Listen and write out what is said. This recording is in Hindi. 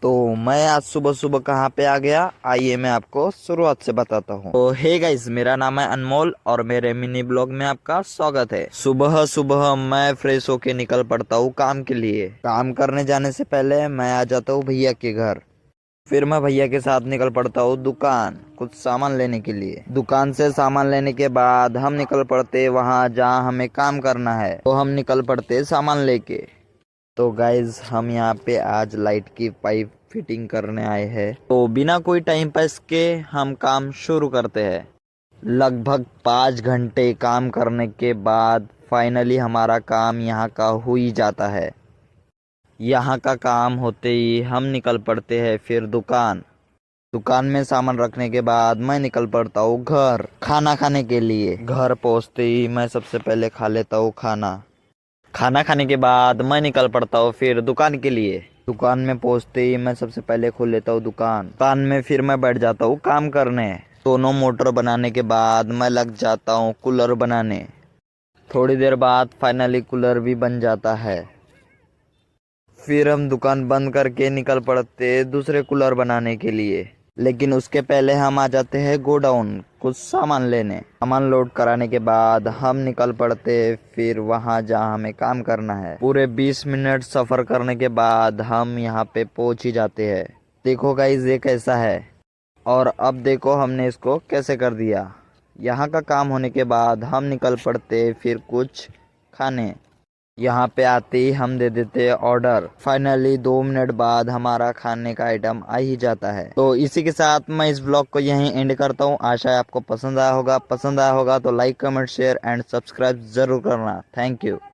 तो मैं आज सुबह सुबह कहाँ पे आ गया, आइए मैं आपको शुरुआत से बताता हूँ। तो हे गाइस, मेरा नाम है अनमोल और मेरे मिनी ब्लॉग में आपका स्वागत है। सुबह सुबह मैं फ्रेश होके निकल पड़ता हूँ काम के लिए। काम करने जाने से पहले मैं आ जाता हूँ भैया के घर। फिर मैं भैया के साथ निकल पड़ता हूँ दुकान कुछ सामान लेने के लिए। दुकान से सामान लेने के बाद हम निकल पड़ते वहाँ जहाँ हमें काम करना है। तो हम निकल पड़ते सामान लेके। तो गाइज हम यहाँ पे आज लाइट की पाइप फिटिंग करने आए हैं। तो बिना कोई टाइम पास के हम काम शुरू करते हैं। लगभग 5 घंटे काम करने के बाद फाइनली हमारा काम यहाँ का हो ही जाता है। यहाँ का काम होते ही हम निकल पड़ते हैं फिर दुकान। दुकान में सामान रखने के बाद मैं निकल पड़ता हूँ घर खाना खाने के लिए। घर पहुँचते ही मैं सबसे पहले खा लेता हूँ खाना। खाना खाने के बाद मैं निकल पड़ता हूँ फिर दुकान के लिए। दुकान में पहुँचते ही मैं सबसे पहले खोल लेता हूँ दुकान। दुकान में फिर मैं बैठ जाता हूँ काम करने। दोनों मोटर बनाने के बाद मैं लग जाता हूँ कूलर बनाने। थोड़ी देर बाद फाइनली कूलर भी बन जाता है। फिर हम दुकान बंद करके निकल पड़ते दूसरे कूलर बनाने के लिए। लेकिन उसके पहले हम आ जाते हैं गोडाउन कुछ सामान लेने। सामान लोड कराने के बाद हम निकल पड़ते फिर वहां जहां हमें काम करना है। पूरे 20 मिनट सफर करने के बाद हम यहां पे पहुंच ही जाते हैं। देखो गाइस ये कैसा है, और अब देखो हमने इसको कैसे कर दिया। यहाँ का काम होने के बाद हम निकल पड़ते फिर कुछ खाने। यहाँ पे आते ही हम दे देते हैं ऑर्डर। फाइनली 2 मिनट बाद हमारा खाने का आइटम आ ही जाता है। तो इसी के साथ मैं इस ब्लॉग को यहीं एंड करता हूँ। आशा है आपको पसंद आया होगा। पसंद आया होगा तो like comment share and subscribe जरूर करना। Thank you.